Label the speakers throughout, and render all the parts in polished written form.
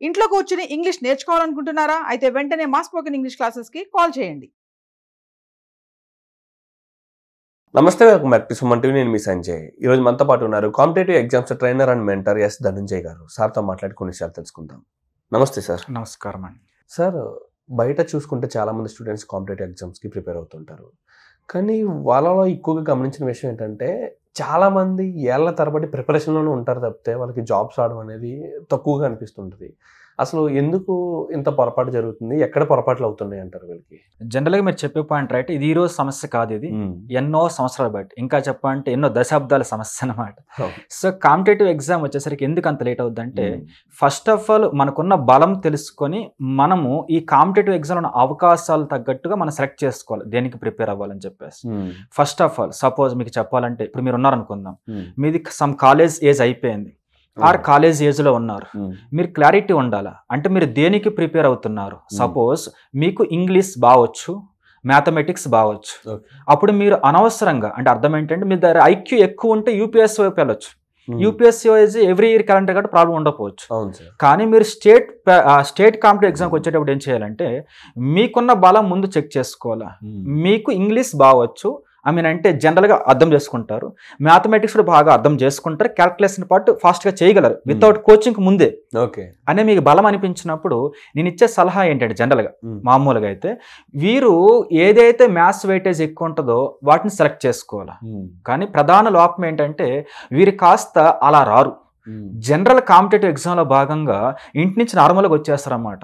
Speaker 1: ఇంట్లో కూర్చుని ఇంగ్లీష్ నేర్చుకోవాలనుకుంటున్నారా? అయితే వెంటనే మా స్పోకెన్ ఇంగ్లీష్ క్లాసెస్కి కాల్ చేయండి.
Speaker 2: నమస్తే, welcome back to Suman TV. నేను మీ సంజయ్. ఈరోజు మనతో పాటు ఉన్నారు competitive exams trainer and mentor S Dhanunjay గారు. సార్తో మాట్లాడి కొన్ని విషయాలు తెలుసుకుందాం. నమస్తే సార్.
Speaker 3: నమస్కారం అండి.
Speaker 2: సార్, బయట చూసుకుంటే చాలామంది స్టూడెంట్స్ కాంపిటేటివ్ ఎగ్జామ్స్కి ప్రిపేర్ అవుతుంటారు. కానీ వాళ్ళలో ఎక్కువగా గమనించిన విషయం ఏంటంటే చాలామంది ఏళ్ల తరబడి ప్రిపరేషన్లోనే ఉంటారు తప్పితే వాళ్ళకి జాబ్స్ రావడం అనేది తక్కువగా అనిపిస్తుంటుంది. అసలు ఎందుకు ఇంత పొరపాటు జరుగుతుంది? ఎక్కడ పొరపాట్లు అవుతున్నాయి అంటారు వీళ్ళకి?
Speaker 3: జనరల్గా మీరు చెప్పే పాయింట్ రైట్. ఇది ఈ రోజు సమస్య కాదు, ఇది ఎన్నో సంవత్సరాలు బట్టి, ఇంకా చెప్పాలంటే ఎన్నో దశాబ్దాల సమస్య అనమాట. సో కాంపిటేటివ్ ఎగ్జామ్ వచ్చేసరికి ఎందుకు అంత లేట్ అవుతుందంటే ఫస్ట్ ఆఫ్ ఆల్ మనకున్న బలం తెలుసుకొని మనము ఈ కాంపిటేటివ్ ఎగ్జామ్ ఉన్న అవకాశాలు తగ్గట్టుగా మనం సెలెక్ట్ చేసుకోవాలి దేనికి ప్రిపేర్ అవ్వాలని చెప్పేసి. ఫస్ట్ ఆఫ్ ఆల్ సపోజ్ మీకు చెప్పాలంటే ఇప్పుడు మీరు ఉన్నారనుకుందాం, మీది సమ్ కాలేజ్ ఏజ్ అయిపోయింది ఆర్ కాలేజ్ ఏజ్లో ఉన్నారు, మీరు క్లారిటీ ఉండాలా అంటే మీరు దేనికి ప్రిపేర్ అవుతున్నారు. సపోజ్ మీకు ఇంగ్లీష్ బావచ్చు, మ్యాథమెటిక్స్ బావచ్చు, అప్పుడు మీరు అనవసరంగా అంటే అర్థం ఏంటంటే మీ దగ్గర ఐక్యూ ఎక్కువ ఉంటే యూపీఎస్సీ వైపు వెళ్ళొచ్చు. UPSC wise every year calendar కాబట్టి ప్రాబ్లం ఉండకపోవచ్చు. కానీ మీరు స్టేట్ కాంపిటేటివ్ ఎగ్జామ్కి వచ్చేటప్పుడు ఏం చేయాలంటే మీకున్న బలం ముందు చెక్ చేసుకోవాలా. మీకు ఇంగ్లీష్ బావచ్చు, అంటే జనరల్గా అర్థం చేసుకుంటారు, మ్యాథమెటిక్స్ కూడా బాగా అర్థం చేసుకుంటారు, క్యాల్కులేషన్ పార్ట్ ఫాస్ట్గా చేయగలరు వితౌట్ కోచింగ్ ముందే అనే మీకు బలం అనిపించినప్పుడు నేను ఇచ్చే సలహా ఏంటంటే జనరల్గా మామూలుగా అయితే వీరు ఏదైతే మ్యాథ్స్ వెయిటేజ్ ఎక్కువ ఉంటుందో వాటిని సెలెక్ట్ చేసుకోవాలి. కానీ ప్రధాన లోపం ఏంటంటే వీరు కాస్త అలా రారు. జనరల్ కాంపిటేటివ్ ఎగ్జామ్లో భాగంగా ఇంటి నుంచి నార్మల్గా వచ్చేస్తారన్నమాట.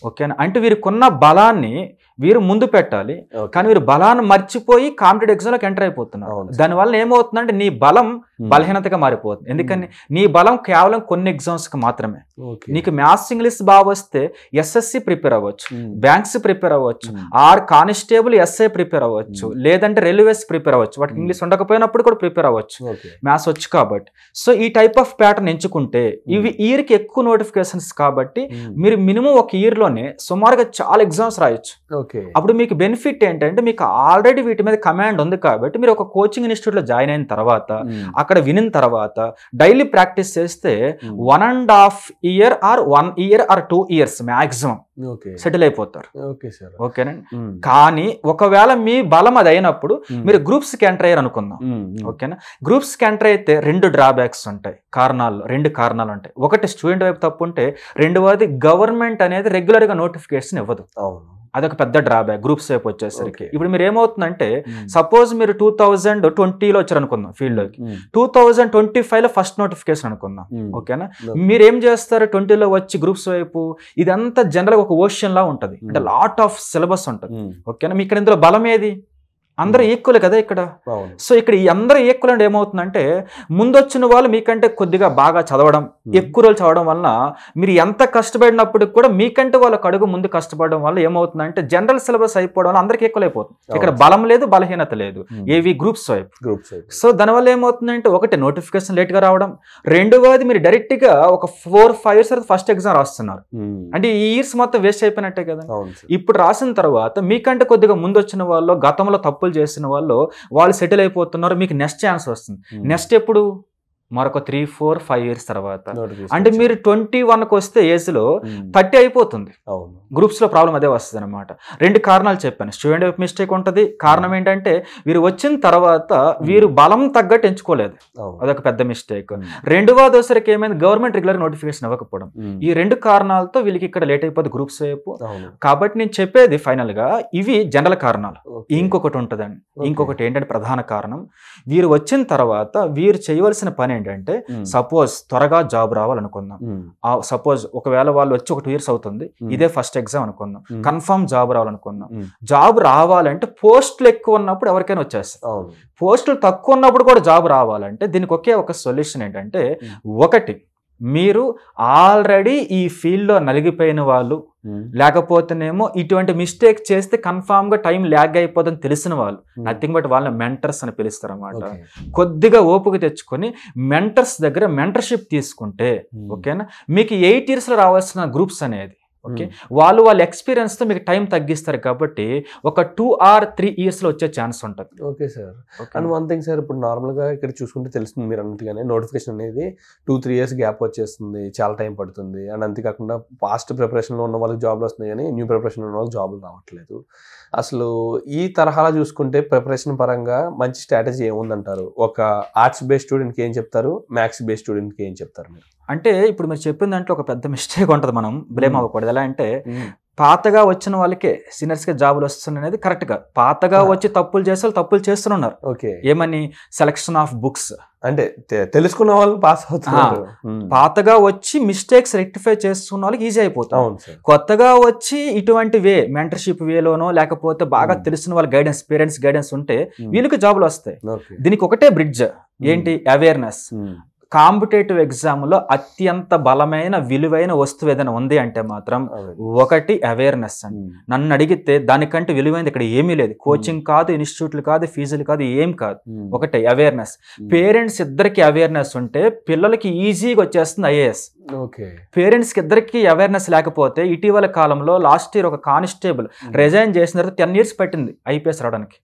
Speaker 3: ఓకేనా? అంటే వీరికున్న బలాన్ని వీరు ముందు పెట్టాలి, కానీ వీరు బలాన్ని మర్చిపోయి కాంపిటేటివ్ ఎగ్జామ్లోకి ఎంటర్ అయిపోతున్నారు. దానివల్ల ఏమవుతుందంటే నీ బలం బలహీనతగా మారిపోతుంది. ఎందుకని నీ బలం కేవలం కొన్ని ఎగ్జామ్స్కి మాత్రమే. నీకు మ్యాథ్స్ ఇంగ్లీష్ బాగా వస్తే ఎస్ఎస్సి ప్రిపేర్ అవ్వచ్చు, బ్యాంక్స్ ప్రిపేర్ అవ్వచ్చు, ఆర్ కానిస్టేబుల్ ఎస్ఐ ప్రిపేర్ అవ్వచ్చు, లేదంటే రైల్వేస్ ప్రిపేర్ అవ్వచ్చు. వాటికి ఇంగ్లీష్ ఉండకపోయినప్పుడు కూడా ప్రిపేర్ అవ్వచ్చు మ్యాథ్స్ వచ్చు కాబట్టి. సో ఈ టైప్ ఆఫ్ ప్యాటర్న్ ఎంచుకుంటే ఇవి ఇయర్కి ఎక్కువ నోటిఫికేషన్స్ కాబట్టి మీరు మినిమం ఒక ఇయర్లోనే సుమారుగా చాలా ఎగ్జామ్స్ రాయొచ్చు. అప్పుడు మీకు బెనిఫిట్ ఏంటంటే మీకు ఆల్రెడీ వీటి మీద కమాండ్ ఉంది కాబట్టి మీరు ఒక కోచింగ్ ఇన్స్టిట్యూట్లో జాయిన్ అయిన తర్వాత అక్కడ వినిన తర్వాత డైలీ ప్రాక్టీస్ చేస్తే 1.5 year or 1 year or 2 years maximum settle అయిపోతారు. ఓకేనండి. కానీ ఒకవేళ మీ బలం అది అయినప్పుడు మీరు గ్రూప్స్ కి ఎంటర్ అయ్యారు అనుకుందాం. ఓకేనా? గ్రూప్స్ కి ఎంటర్ అయితే 2 డ్రాబ్యాక్స్ ఉంటాయి, 2 కారణాలు ఉంటాయి. ఒకటి స్టూడెంట్ వైపు తప్పు ఉంటే, రెండవది గవర్నమెంట్ అనేది రెగ్యులర్ గా నోటిఫికేషన్ ఇవ్వదు. అదొక పెద్ద డ్రాబ్యాక్ గ్రూప్స్ వైపు వచ్చేసరికి. ఇప్పుడు మీరు ఏమవుతుందంటే సపోజ్ మీరు 2020లో వచ్చారు అనుకుందాం ఫీల్డ్లోకి, 2025లో ఫస్ట్ నోటిఫికేషన్ అనుకుందాం. ఓకేనా? మీరు ఏం చేస్తారు? 20లో వచ్చి గ్రూప్స్ వైపు ఇదంతా జనరల్గా ఒక ఓషన్ లా ఉంటుంది, అంటే లాట్ ఆఫ్ సిలబస్ ఉంటుంది. ఓకేనా? మీకు ఇక్కడ ఇందులో బలం ఏది? అందరూ ఈక్వల్ కదా ఇక్కడ. సో ఇక్కడ ఈ అందరూ ఈక్వల్ అంటే ఏమవుతుందంటే ముందొచ్చిన వాళ్ళు మీకంటే కొద్దిగా బాగా చదవడం, ఎక్కువ రోజులు చదవడం వలన మీరు ఎంత కష్టపడినప్పటికి కూడా మీకంటే వాళ్ళకి అడుగు ముందు కష్టపడడం వల్ల ఏమవుతుందంటే జనరల్ సిలబస్ అయిపోవడం వల్ల అందరికి ఈక్వల్ అయిపోతుంది. ఇక్కడ బలం లేదు, బలహీనత లేదు, ఏవి గ్రూప్స్ వైపు. సో దానివల్ల ఏమవుతుందంటే ఒకటి నోటిఫికేషన్ లేట్ గా రావడం, రెండవది మీరు డైరెక్ట్ గా ఒక 4-5 years ఫస్ట్ ఎగ్జామ్ రాస్తున్నారు, అంటే ఈ ఇయర్స్ మొత్తం వేస్ట్ అయిపోయినట్టే కదా. ఇప్పుడు రాసిన తర్వాత మీకంటే కొద్దిగా ముందు వచ్చిన వాళ్ళు గతంలో తప్పులు చేసిన వాళ్ళు సెటిల్ అయిపోతున్నారు, మీకు నెక్స్ట్ ఛాన్స్ వస్తుంది. నెక్స్ట్ ఎప్పుడు? మరొక 3-4-5 years తర్వాత. అంటే మీరు 21కి వస్తే ఏజ్ లో 30 అయిపోతుంది. గ్రూప్స్ లో ప్రాబ్లం అదే వస్తుంది అనమాట. 2 కారణాలు చెప్పాను. స్టూడెంట్ వైపు మిస్టేక్ ఉంటుంది. కారణం ఏంటంటే వీరు వచ్చిన తర్వాత వీరు బలం తగ్గట్టు ఎంచుకోలేదు, అదొక పెద్ద మిస్టేక్. రెండవది వచ్చరికి ఏమైంది? గవర్నమెంట్ రెగ్యులర్ నోటిఫికేషన్ ఇవ్వకపోవడం. ఈ 2 కారణాలతో వీళ్ళకి ఇక్కడ లేట్ అయిపోతుంది గ్రూప్స్ వైపు. కాబట్టి నేను చెప్పేది ఫైనల్ గా ఇవి జనరల్ కారణాలు. ఇంకొకటి ఉంటుందండి, ఇంకొకటి ఏంటంటే ప్రధాన కారణం వీరు వచ్చిన తర్వాత వీరు చేయవలసిన పని ఏంటంటే సపోజ్ త్వరగా జాబ్ రావాలనుకుందాం. సపోజ్ ఒకవేళ వాళ్ళు వచ్చి ఒక 2 years అవుతుంది, ఇదే ఫస్ట్ ఎగ్జామ్ అనుకుందాం, కన్ఫర్మ్ జాబ్ రావాలనుకుందాం. జాబ్ రావాలంటే పోస్టులు ఎక్కువ ఉన్నప్పుడు ఎవరికైనా వచ్చేస్తారు, పోస్టులు తక్కువ ఉన్నప్పుడు కూడా జాబ్ రావాలంటే దీనికి ఒకే ఒక సొల్యూషన్ ఏంటంటే ఒకటి మీరు ఆల్రెడీ ఈ ఫీల్డ్లో నలిగిపోయిన వాళ్ళు, లేకపోతేనేమో ఇటువంటి మిస్టేక్ చేస్తే కన్ఫామ్ గా టైం ల్యాగ్ అయిపోతుందని తెలిసిన వాళ్ళు, నథింగ్ బట్ వాళ్ళని మెంటర్స్ అని పిలుస్తారు అన్నమాట. కొద్దిగా ఓపిక తెచ్చుకొని మెంటర్స్ దగ్గర మెంటర్షిప్ తీసుకుంటే ఓకేనా మీకు 8 years లో రావాల్సిన గ్రూప్స్ అనేది ఓకే, వాళ్ళు వాళ్ళ ఎక్స్పీరియన్స్తో మీకు టైం తగ్గిస్తారు కాబట్టి ఒక 2 or 3 years లో వచ్చే ఛాన్స్ ఉంటుంది.
Speaker 2: Okay sir. And one thing sir, ఇప్పుడు నార్మల్గా ఇక్కడ చూసుకుంటే తెలుస్తుంది మీరు అన్నట్టుగానే నోటిఫికేషన్ అనేది 2-3 years గ్యాప్ వచ్చేస్తుంది, చాలా టైం పడుతుంది. అండ్ అంతేకాకుండా పాస్ట్ ప్రిపరేషన్లో ఉన్న వాళ్ళకి జాబ్లు వస్తున్నాయి కానీ న్యూ ప్రిపరేషన్ ఉన్న వాళ్ళకి జాబులు రావట్లేదు. అసలు ఈ తరహాలో చూసుకుంటే ప్రిపరేషన్ పరంగా మంచి స్ట్రాటజీ ఏముందంటారు? ఒక ఆర్ట్స్ బేస్డ్ స్టూడెంట్కి ఏం చెప్తారు, మ్యాథ్స్ బేస్డ్ స్టూడెంట్కి ఏం చెప్తారు మీరు?
Speaker 3: అంటే ఇప్పుడు మీరు చెప్పిన దాంట్లో ఒక పెద్ద మిస్టేక్ ఉంటుంది, మనం బ్లేమ్ అవ్వకూడదు. ఎలా అంటే పాతగా వచ్చిన వాళ్ళకే సీనియర్స్కి జాబులు వస్తున్నాయి అనేది కరెక్ట్ గా. పాతగా వచ్చి తప్పులు చేసే వాళ్ళు తప్పులు చేస్తున్నారు. ఓకే, ఏమని సెలక్షన్ ఆఫ్ బుక్స్
Speaker 2: అంటే తెలుసుకున్న వాళ్ళు పాస్ అవుతున్నారు.
Speaker 3: పాతగా వచ్చి మిస్టేక్స్ రెక్టిఫై చేస్తున్న వాళ్ళకి ఈజీ అయిపోతుంది. కొత్తగా వచ్చి ఇటువంటి వే మెంటర్షిప్ వేలోనో లేకపోతే బాగా తెలిసిన వాళ్ళ గైడెన్స్, పేరెంట్స్ గైడెన్స్ ఉంటే వీళ్ళకి జాబులు వస్తాయి. దీనికి ఒకటే బ్రిడ్జ్ ఏంటి? అవేర్నెస్. కాంపిటేటివ్ ఎగ్జామ్లో అత్యంత బలమైన విలువైన వస్తువు ఏదైనా ఉంది అంటే మాత్రం ఒకటి అవేర్నెస్ అండి. నన్ను అడిగితే దానికంటే విలువైనది ఇక్కడ ఏమీ లేదు. కోచింగ్ కాదు, ఇన్స్టిట్యూట్లు కాదు, ఫీజులు కాదు, ఏం కాదు. ఒకటే అవేర్నెస్. పేరెంట్స్ ఇద్దరికి అవేర్నెస్ ఉంటే పిల్లలకి ఈజీగా వచ్చేస్తుంది ఐఏఎస్. పేరెంట్స్కి ఇద్దరికి అవేర్నెస్ లేకపోతే ఇటీవల కాలంలో లాస్ట్ ఇయర్ ఒక కానిస్టేబుల్ రిజైన్ చేసిన తర్వాత 10 years పట్టింది ఐపీఎస్ రావడానికి.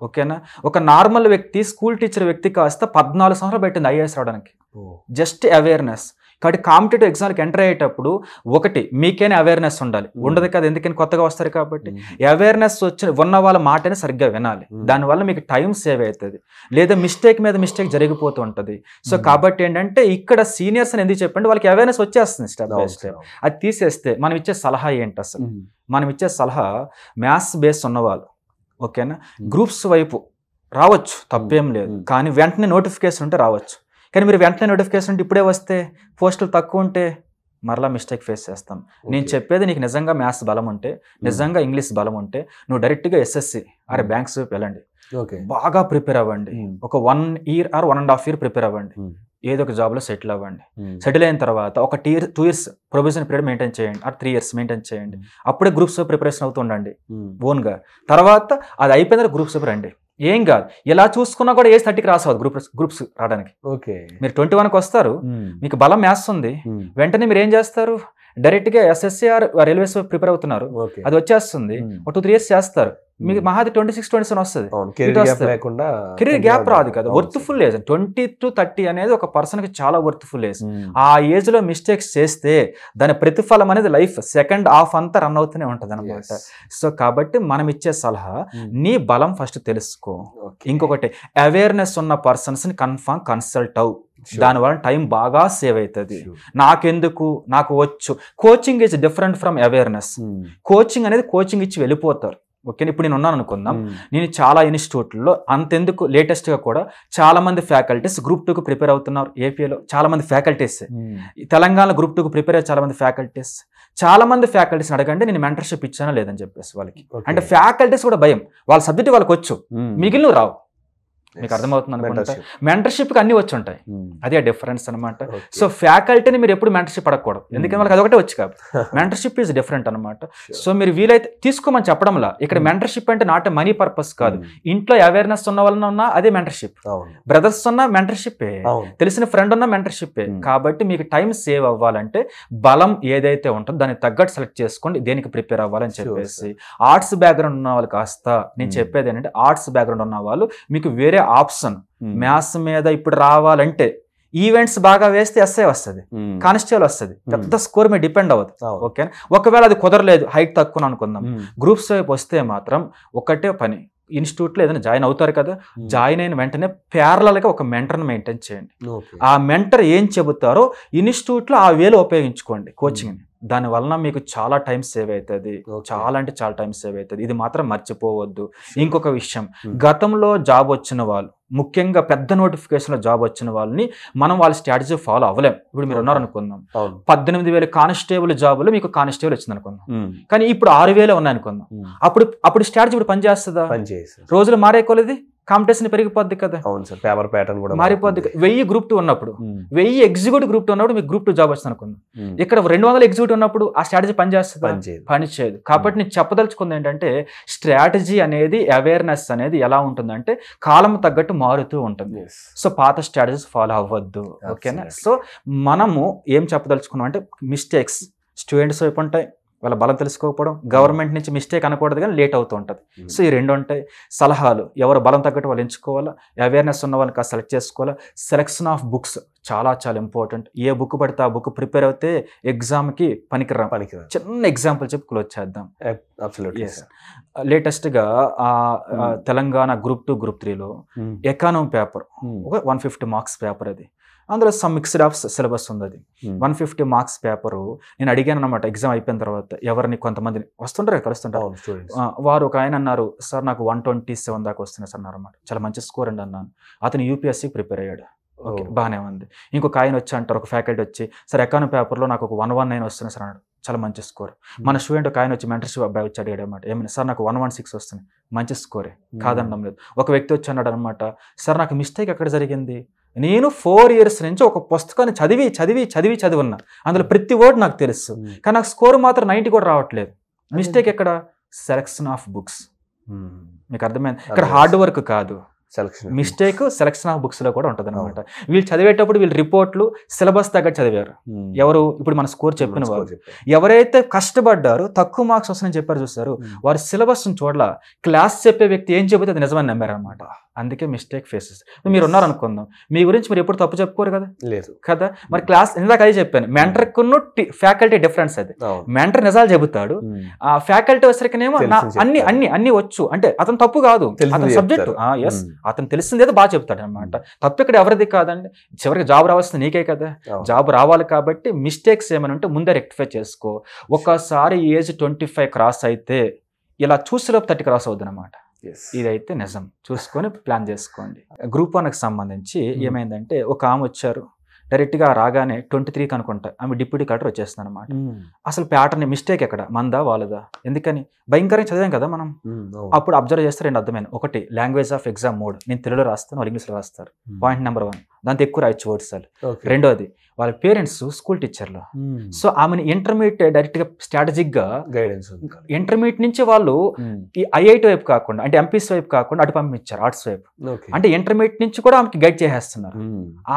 Speaker 3: ఓకేనా, ఒక నార్మల్ వ్యక్తి, స్కూల్ టీచర్ వ్యక్తి కాస్త 14 సంవత్సరాలు పెట్టింది ఐఏఎస్ రావడానికి. Just awareness. కాబట్టి కాంపిటేటివ్ ఎగ్జామ్కి ఎంటర్ అయ్యేటప్పుడు ఒకటి మీకైనా అవేర్నెస్ ఉండాలి. ఉండదు కదా, ఎందుకని కొత్తగా వస్తారు కాబట్టి. అవేర్నెస్ ఉన్న వాళ్ళ మాటని సరిగ్గా వినాలి. దానివల్ల మీకు టైం సేవ్ అవుతుంది, లేదా మిస్టేక్ మీద మిస్టేక్ జరిగిపోతూ ఉంటుంది. సో కాబట్టి ఏంటంటే ఇక్కడ సీనియర్స్ అని ఎందుకు చెప్పండి, వాళ్ళకి అవేర్నెస్ వచ్చేస్తుంది స్టెప్ బై స్టెప్. అది తీసేస్తే మనం ఇచ్చే సలహా ఏంటి అసలు? మనం ఇచ్చే సలహా మ్యాథ్స్ బేస్ ఉన్నవాళ్ళు, ఓకేనా, గ్రూప్స్ వైపు రావచ్చు, తప్పేం లేదు. కానీ వెంటనే నోటిఫికేషన్ ఉంటే రావచ్చు. కానీ మీరు వెంటనే నోటిఫికేషన్ ఉంటే ఇప్పుడే వస్తే పోస్టులు తక్కువ ఉంటే మరలా మిస్టేక్ ఫేస్ చేస్తాం. నేను చెప్పేది నీకు నిజంగా మ్యాథ్స్ బలం ఉంటే, నిజంగా ఇంగ్లీష్ బలం ఉంటే నువ్వు డైరెక్ట్గా ఎస్ఎస్సి అరే బ్యాంక్స్ వైపు వెళ్ళండి, బాగా ప్రిపేర్ అవ్వండి. ఒక 1 year or 1.5 years ప్రిపేర్ అవ్వండి. ఏదో ఒక జాబ్లో సెటిల్ అవ్వండి. సెటిల్ అయిన తర్వాత ఒక 2 years ప్రొవిజన్ పీరియడ్ మెయింటైన్ చేయండి, ఆర్ 3 years మెయింటైన్ చేయండి. అప్పుడే గ్రూప్స్ ప్రిపరేషన్ అవుతూ ఉండండి ఓన్గా. తర్వాత అది అయిపోయిన గ్రూప్స్ రండి. ఏం కాదు, ఇలా చూసుకున్నా కూడా ఏజ్ 30కి రాసవద్దు గ్రూప్స్ రావడానికి. మీరు 21కి వస్తారు, మీకు బలం మ్యాథ్స్ ఉంది, వెంటనే మీరు ఏం చేస్తారు, డైరెక్ట్గా ఎస్ఎస్సి ఆర్ రైల్వేస్ ప్రిపేర్ అవుతున్నారు, అది వచ్చేస్తుంది. ఒక 2-3 years చేస్తారు, మీకు మహాది 26-27 వస్తుంది. కెరీర్ గ్యాప్ రాదు కదా. వర్త్ఫుల్ ఏజ్ 20 to 30 అనేది ఒక పర్సన్కి చాలా వర్త్ఫుల్ ఏజ్. ఆ ఏజ్ లో మిస్టేక్స్ చేస్తే దాని ప్రతిఫలం అనేది లైఫ్ సెకండ్ హాఫ్ అంతా రన్ అవుతూనే ఉంటుంది అనమాట. సో కాబట్టి మనం ఇచ్చే సలహా, నీ బలం ఫస్ట్ తెలుసుకో. ఇంకొకటి, అవేర్నెస్ ఉన్న పర్సన్స్ ని కన్ఫర్మ్ కన్సల్ట్ అవు. దానివల్ల టైం బాగా సేవ్ అవుతుంది. నాకెందుకు, నాకు వచ్చు. Coaching is different from awareness. Coaching అనేది కోచింగ్ ఇచ్చి వెళ్ళిపోతారు. ఓకే, ఇప్పుడు నేను ఉన్నాను అనుకుందాం, నేను చాలా ఇన్స్టిట్యూట్లో అంతెందుకు లేటెస్ట్గా కూడా చాలా మంది ఫ్యాకల్టీస్ Group 2కు ప్రిపేర్ అవుతున్నారు. ఏపీలో చాలా మంది ఫ్యాకల్టీస్, తెలంగాణలో Group 2కు ప్రిపేర్ అయ్యే చాలా మంది ఫ్యాకల్టీస్ అడగండి నేను మెంటర్షిప్ ఇచ్చానా లేదని చెప్పేసి వాళ్ళకి. అంటే ఫ్యాకల్టీస్ కూడా భయం, వాళ్ళ సబ్జెక్ట్ వాళ్ళకి వచ్చు, మిగిలిన రావు. మీకు అర్థమవుతుంది అనుకుంటా. మెంటర్షిప్కి అన్ని వచ్చి ఉంటాయి, అదే డిఫరెన్స్ అనమాట. సో ఫ్యాకల్టీని మీరు ఎప్పుడు మెంటర్షిప్ అడగకూడదు, ఎందుకంటే వాళ్ళకి అదొకటే వచ్చి కాబట్టి. మెంటర్షిప్ ఈజ్ డిఫరెంట్ అనమాట. సో మీరు వీలైతే తీసుకోమని చెప్పడంలా. ఇక్కడ మెంటర్షిప్ అంటే నాట్ మనీ పర్పస్ కాదు. ఇంట్లో అవేర్నెస్ ఉన్న వాళ్ళని ఉన్నా అదే మెంటర్షిప్, బ్రదర్స్ ఉన్న మెంటర్షిప్, తెలిసిన ఫ్రెండ్ ఉన్న మెంటర్షిప్. కాబట్టి మీకు టైం సేవ్ అవ్వాలంటే బలం ఏదైతే ఉంటుందో దాన్ని తగ్గట్టు సెలెక్ట్ చేసుకోండి, దేనికి ప్రిపేర్ అవ్వాలని చెప్పేసి. ఆర్ట్స్ బ్యాక్గ్రౌండ్ ఉన్న వాళ్ళు కాస్త నేను చెప్పేది ఏంటంటే, ఆర్ట్స్ బ్యాక్గ్రౌండ్ ఉన్న వాళ్ళు మీకు వేరే ఆప్షన్ మ్యాథ్స్ మీద ఇప్పుడు రావాలంటే ఈవెంట్స్ బాగా వేస్తే ఎస్ఐ వస్తుంది, కానిస్టేబుల్ వస్తుంది, పెద్ద స్కోర్ మీద డిపెండ్ అవ్వదు. ఓకే, ఒకవేళ అది కుదరలేదు, హైట్ తక్కువ అనుకుందాం, గ్రూప్స్ వైపు వస్తే మాత్రం ఒకటే పని, ఇన్స్టిట్యూట్లో ఏదైనా జాయిన్ అవుతారు కదా, జాయిన్ అయిన వెంటనే ప్యారలల్గా ఒక మెంటర్ని మెయింటైన్ చేయండి. ఆ మెంటర్ ఏం చెబుతారో ఇన్స్టిట్యూట్లో ఆ వేలో ఉపయోగించుకోండి కోచింగ్ని. దాని వలన మీకు చాలా టైం సేవ్ అవుతుంది, చాలా అంటే చాలా టైం సేవ్ అవుతుంది. ఇది మాత్రం మర్చిపోవద్దు. ఇంకొక విషయం, గతంలో జాబ్ వచ్చిన వాళ్ళు, ముఖ్యంగా పెద్ద నోటిఫికేషన్లో జాబ్ వచ్చిన వాళ్ళని మనం వాళ్ళ స్ట్రాటజీ ఫాలో అవ్వలేం. ఇప్పుడు మీరు ఉన్నారనుకుందాం, 18,000 కానిస్టేబుల్ జాబులు మీకు కానిస్టేబుల్ వచ్చింది అనుకుందాం, కానీ ఇప్పుడు 6,000 ఉన్నాయి అనుకుందాం. అప్పుడు స్ట్రాటజీ ఇప్పుడు పనిచేస్తుందా? రోజులు మారే కొలది కాంపిటీషన్ పెరిగిపోద్ది కదా.
Speaker 2: పేపర్ ప్యాటర్న్ కూడా
Speaker 3: మారిపోద్ది. 1000 Group 2 ఉన్నప్పుడు, 1000 ఎగ్జిక్యూటివ్ Group 2 ఉన్నప్పుడు మీకు Group 2 జాబ్ వచ్చింది అనుకుందాం. ఇక్కడ 200 ఎగ్జిక్యూటివ్ ఉన్నప్పుడు ఆ స్ట్రాటజీ పనిచేస్తుందా? పనిచేయదు. కాబట్టి నేను చెప్పదలుచుకుంది ఏంటంటే, స్ట్రాటజీ అనేది, అవేర్నెస్ అనేది ఎలా ఉంటుందంటే కాలం తగ్గట్టు మారుతూ ఉంటుంది. సో పాత స్ట్రాటజీస్ ఫాలో అవ్వద్దు. ఓకేనా? సో మనము ఏం చెప్పదలుచుకున్నాం అంటే, మిస్టేక్స్ స్టూడెంట్స్ వైపు ఉంటాయి, వాళ్ళ బలం తెలుసుకోకపోవడం, గవర్నమెంట్ నుంచి మిస్టేక్ అనకూడదు కానీ లేట్ అవుతూ ఉంటుంది. సో ఈ రెండు ఉంటాయి. సలహాలు, ఎవరు బలం తగ్గట్టు వాళ్ళు ఎంచుకోవాలా, అవేర్నెస్ ఉన్న వాళ్ళని కాస్త సెలెక్ట్ చేసుకోవాలా. సెలెక్షన్ ఆఫ్ బుక్స్ చాలా చాలా ఇంపార్టెంట్. ఏ బుక్ పడితే ఆ బుక్ ప్రిపేర్ అవుతే ఎగ్జామ్కి పనికిరా. చిన్న ఎగ్జాంపుల్ చెప్పి క్లోజ్ చేద్దాం. లేటెస్ట్గా తెలంగాణ గ్రూప్ 2 గ్రూప్ 3లో ఎకానమీ పేపర్ ఒక 150 మార్క్స్ పేపర్. అది అందులో సమ్ మిక్స్డ్ ఆఫ్ సిలబస్ ఉంది. అది 150 మార్క్స్ పేపరు. నేను అడిగాను అనమాట ఎగ్జామ్ అయిపోయిన తర్వాత, ఎవరిని కొంతమందిని వస్తుంటారు కలుస్తుంటారు, వారు ఒక ఆయన అన్నారు, సార్ నాకు 127 దాకా వస్తున్నాయి సార్ అన్నారు అనమాట. చాలా మంచి స్కోర్ అండి అన్నాను. అతను యూపీఎస్సీకి ప్రిపేర్ అయ్యాడు. ఓకే, బాగానే ఉంది. ఇంకొక ఆయన వచ్చి అంటారు, ఒక ఫ్యాకల్టీ వచ్చి, సార్ ఎకానమీ పేపర్లో నాకు ఒక 119 వస్తున్నాయి సార్ అన్నాడు. చాలా మంచి స్కోర్. మన స్టూడెంట్ ఒక ఆయన వచ్చి మెంటర్షిప్ అబ్బాయి వచ్చి అడిగాడు అనమాట, ఏమైనా సార్ నాకు 116 వస్తుంది. మంచి స్కోరే, కాదనడం లేదు. ఒక వ్యక్తి వచ్చి అన్నాడు అనమాట, సార్ నాకు మిస్టేక్ ఎక్కడ జరిగింది, నేను 4 years నుంచి ఒక పుస్తకాన్ని చదివి ఉన్నా, అందులో ప్రతి వర్డ్ నాకు తెలుసు, కానీ నాకు స్కోర్ మాత్రం 90 కూడా రావట్లేదు. మిస్టేక్ ఎక్కడ? Selection of books. మీకు అర్థమైంది? ఇక్కడ హార్డ్ వర్క్ కాదు, మిస్టేక్ సెలెక్షన్ ఆఫ్ బుక్స్ లో కూడా ఉంటుంది అనమాట. వీళ్ళు చదివేటప్పుడు వీళ్ళు రిపోర్ట్లు సిలబస్ తగ్గట్టు చదివారు. ఎవరు ఇప్పుడు మన స్కోర్ చెప్పిన వాళ్ళు, ఎవరైతే కష్టపడ్డారో తక్కువ మార్క్స్ వస్తాయని చెప్పారు చూస్తారు, వారి సిలబస్ చూడాల, క్లాస్ చెప్పే వ్యక్తి ఏం చెబితే అది నిజమని నమ్మారు అనమాట. అందుకే మిస్టేక్ ఫేసెస్. మీరు ఉన్నారు అనుకుందాం, మీ గురించి మీరు ఎప్పుడు తప్పు చెప్పుకోరు కదా, లేదు కదా. మరి క్లాస్ ఇందాక అదే చెప్పాను, మెంటర్కున్న ఫ్యాకల్టీ డిఫరెన్స్. అది మెంటర్ నిజాలు చెబుతాడు, ఆ ఫ్యాకల్టీ వచ్చరికనేమో అన్ని వచ్చు. అంటే అతను తప్పు కాదు, అతని సబ్జెక్టు ఎస్, అతను తెలిసింది ఏదో బాగా చెప్తాడు అనమాట. తప్పు ఇక్కడ ఎవరిది కాదండి, చివరికి జాబ్ రావాల్సింది నీకే కదా. జాబ్ రావాలి కాబట్టి మిస్టేక్స్ ఏమైనా ఉంటే ముందే రెక్టిఫై చేసుకో. ఒకసారి ఏజ్ 25 క్రాస్ అయితే ఇలా చూసేలోపు 30 క్రాస్ అవుతుంది అనమాట. ఇదైతే నిజం. చూసుకొని ప్లాన్ చేసుకోండి. గ్రూప్ 1కి సంబంధించి ఏమైందంటే, ఒక ఆమె వచ్చారు, డైరెక్ట్గా రాగానే 23కి అనుకుంటా ఆమె డిప్యూటీ కలెక్టర్ వచ్చేస్తుంది అనమాట. అసలు ప్యాటర్న్ మిస్టేక్ ఎక్కడ, మందా వాళ్ళదా? ఎందుకని భయంకరంగా చదివాం కదా మనం. అప్పుడు అబ్జర్వ్ చేస్తే రెండు అర్థమైన, ఒకటి లాంగ్వేజ్ ఆఫ్ ఎగ్జామ్ మోడ్, నేను తెలుగులో రాస్తాను, వాళ్ళు ఇంగ్లీష్లో రాస్తారు. పాయింట్ నెంబర్ 1, దాంతో ఎక్కువ రాయొచ్చు వర్డ్స్. రెండోది, వాళ్ళ పేరెంట్స్ స్కూల్ టీచర్లు. సో ఆమెను ఇంటర్మీడియట్ డైరెక్ట్ గా స్ట్రాటజిక్ గా గైడెన్స్, ఇంటర్మీడియట్ నుంచి వాళ్ళు ఈ ఐఐటి వైపు కాకుండా, అంటే ఎంపీసీ వైపు కాకుండా అటు పంపించారు, ఆర్ట్స్ వైపు. అంటే ఇంటర్మీడియట్ నుంచి కూడా ఆమెకి గైడ్ చేసేస్తున్నారు.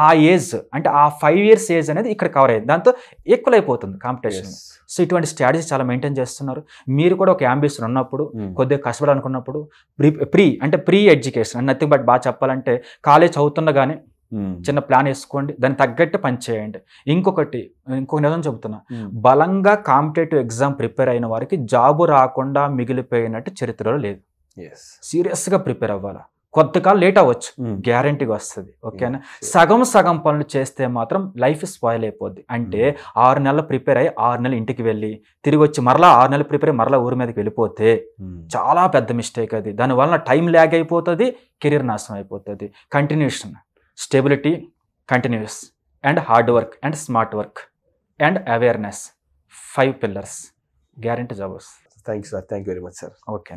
Speaker 3: ఆ ఏజ్ అంటే ఆ 5 years ఏజ్ అనేది ఇక్కడ కవర్ అయ్యింది, దాంతో ఈక్వల్ అయిపోతుంది కాంపిటీషన్. సో ఇటువంటి స్ట్రాటజీ చాలా మెయింటైన్ చేస్తున్నారు. మీరు కూడా ఒక అంబిషన్ ఉన్నప్పుడు, కొద్దిగా కష్టపడాలనుకున్నప్పుడు, ప్రీ ఎడ్యుకేషన్ అంటే నథింగ్ బట్, బాగా చెప్పాలంటే కాలేజ్ చదువుతుండగానే చిన్న ప్లాన్ వేసుకోండి, దాన్ని తగ్గట్టు పని చేయండి. ఇంకొక నిజం చెబుతున్నా, బలంగా కాంపిటేటివ్ ఎగ్జామ్ ప్రిపేర్ అయిన వారికి జాబు రాకుండా మిగిలిపోయినట్టు చరిత్రలో లేదు. సీరియస్గా ప్రిపేర్ అవ్వాలా. కొంతకాలం లేట్ అవ్వచ్చు, గ్యారంటీగా వస్తుంది. ఓకేనా? సగం పనులు చేస్తే మాత్రం లైఫ్ స్పాయిల్ అయిపోద్ది. అంటే 6 నెలలు ప్రిపేర్ అయ్యి 6 నెలలు ఇంటికి వెళ్ళి తిరిగి వచ్చి మరలా 6 నెలలు ప్రిపేర్ అయ్యి మరలా ఊరి మీదకి వెళ్ళిపోతే చాలా పెద్ద మిస్టేక్ అది. దానివల్ల టైం ల్యాగ్ అయిపోతుంది, కెరీర్ నాశనం అయిపోతుంది. Continuation, stability, continues and hard work and smart work and awareness, 5 pillars, guarantee job వస్తుంది.
Speaker 2: Thank you sir, thank you very much sir.
Speaker 3: Okay.